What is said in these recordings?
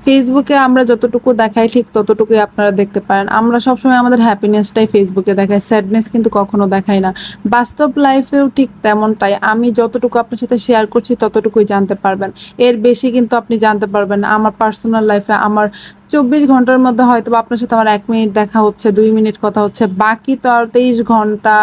ফেসবুকে আমরা যতটুকু দেখাই ঠিক ততটুকুই আপনারা দেখতে পারেন। আমরা সবসময় আমাদের হ্যাপিনেসটাই ফেসবুকে দেখাই। স্যাডনেস কিন্তু কখনো দেখাই না। বাস্তব লাইফেও ঠিক তেমনটাই। আমি যতটুকু আপনার সাথে শেয়ার করছি ততটুকুই জানতে পারবেন। এর বেশি কিন্তু আপনি জানতে পারবেন না। আমার পার্সোনাল লাইফে আমার ২৪ ঘন্টার মধ্যে হয়তোবা আপনার সাথে আমার ১ মিনিট দেখা হচ্ছে, ২ মিনিট কথা হচ্ছে। বাকি তো আর ২৩ ঘন্টা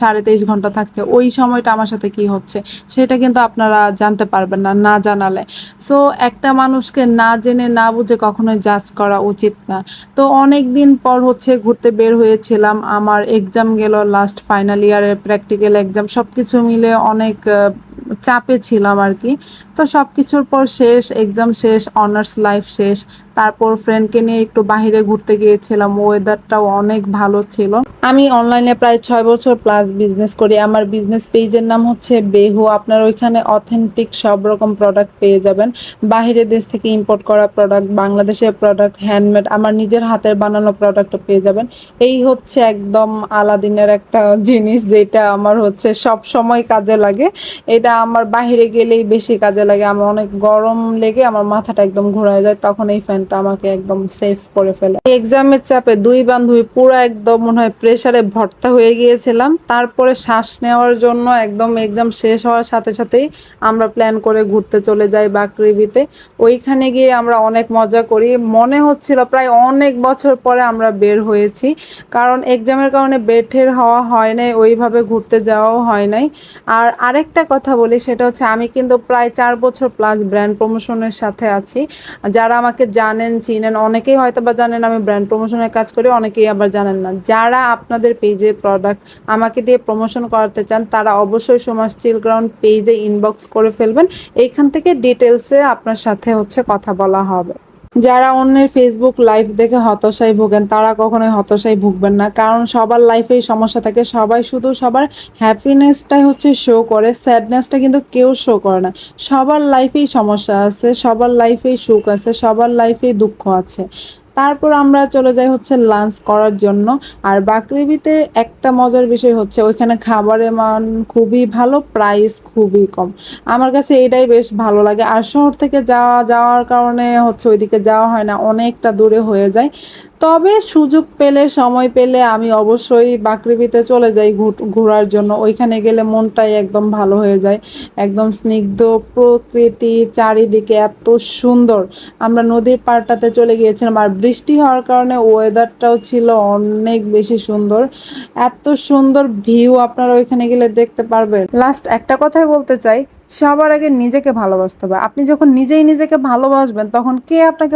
২.৫ ঘন্টা থাকছে। ওই সময়টা আমার সাথে কি হচ্ছে সেটা কিন্তু আপনারা জানতে পারবেন না, না জানালে। সো একটা মানুষকে না জেনে না বুঝে কখনোই জাজ করা উচিত না। তো অনেকদিন পর হচ্ছে ঘুরতে বের হয়েছিলাম। আমার এক্সাম গেল, লাস্ট ফাইনাল ইয়ারের প্র্যাকটিক্যাল এক্সাম। সবকিছু মিলে অনেক চাপে ছিলাম আরকি। তো সবকিছুর পর শেষ, এক্সাম শেষ, অনার্স লাইফ শেষ। তারপর ফ্রেন্ডকে নিয়ে একটু বাহিরে ঘুরতে গিয়েছিলাম। ওয়েদারটাও অনেক ভালো ছিল। আমি অনলাইনে প্রায় ৬ বছর প্লাস বিজনেস করি। আমার বিজনেস পেজের নাম হচ্ছে বেহু। আপনার ওইখানে অথেন্টিক সব রকম প্রোডাক্ট পেয়ে যাবেন। বাহিরের দেশ থেকে ইম্পোর্ট করা প্রোডাক্ট, বাংলাদেশের প্রোডাক্ট, হ্যান্ডমেড, আমার নিজের হাতের বানানো প্রোডাক্টও পেয়ে যাবেন। এই হচ্ছে একদম আলাদিনের একটা জিনিস যেটা আমার হচ্ছে সবসময় কাজে লাগে। এটা আমার বাহিরে গেলেই বেশি কাজে লাগে। আমার অনেক গরম লেগে আমার মাথাটা একদম ঘোরায় যায়, তখন এই ফ্যানটা আমাকে একদম সেভ করে ফেলে। এক্সামের চাপে ২ বান্ধবী পুরো একদম মনে হয় প্রেসারে ভর্তা হয়ে গিয়েছিলাম। তারপরে শ্বাস নেওয়ার জন্য একদম এক্সাম শেষ হওয়ার সাথে সাথেই আমরা প্ল্যান করে ঘুরতে চলে যাই বাকৃবিতে। ওইখানে গিয়ে আমরা অনেক মজা করি। মনে হচ্ছিল প্রায় অনেক বছর পরে আমরা বের হয়েছি। কারণ এক্সামের কারণে বের টের হওয়া হয় নাই, ওইভাবে ঘুরতে যাওয়াও হয় নাই। আর আরেকটা কথা বলি, সেটা হচ্ছে আমি কিন্তু প্রায় ৪ বছর প্লাস ব্র্যান্ড প্রমোশনের সাথে আছি। যারা আমাকে জানেন, চিনেন, অনেকেই হয়তোবা জানেন আমি ব্র্যান্ড প্রমোশনের কাজ করি, অনেকেই আবার জানেন না। যারা আপনাদের পেজে প্রোডাক্ট আমাকে দিয়ে প্রমোশন করাতে চান তারা অবশ্যই সুমাস চিল গ্রাউন্ড পেজে ইনবক্স করে ফেলবেন। এইখান থেকে ডিটেলসে আপনার সাথে হচ্ছে কথা বলা হবে। যারা অন্যের ফেসবুক লাইভ দেখে হতাশায় ভোগেন তারা কখনোই হতাশায় ভুগবেন না। কারণ সবার লাইফেই সমস্যা থাকে। সবাই শুধু সবার হ্যাপিনেসটাই হচ্ছে শো করে, স্যাডনেসটা কিন্তু কেউ শো করে না। সবার লাইফেই সমস্যা আছে, সবার লাইফেই সুখ আছে, সবার লাইফেই দুঃখ আছে। তারপর আমরা চলে যাই হচ্ছে লাঞ্চ করার জন্য। আর বাকৃবিতে একটা মজার বিষয় হচ্ছে ওইখানে খাবারের মান খুবই ভালো, প্রাইস খুবই কম। আমার কাছে এটাই বেশ ভালো লাগে। আর শহর থেকে যাওয়ার কারণে হচ্ছে ওইদিকে যাওয়া হয় না, অনেকটা দূরে হয়ে যায়। তবে সুযোগ পেলে, সময় পেলে আমি অবশ্যই বাকৃবিতে চলে যাই ঘোরার জন্য। ওইখানে গেলে মনটাই একদম ভালো হয়ে যায়। একদম স্নিগ্ধ প্রকৃতি, চারিদিকে এত সুন্দর। আমরা নদীর পাড়টাতে চলে গিয়েছিলাম আর বৃষ্টি হওয়ার কারণে ওয়েদারটাও ছিল অনেক বেশি সুন্দর। এত সুন্দর ভিউ আপনারা ওইখানে গেলে দেখতে পারবেন। লাস্ট একটা কথাই বলতে চাই, সবার আগে নিজেকে ভালোবাসতে হবে। আপনি যখন নিজেই নিজেকে ভালোবাসবেন তখন কে আপনাকে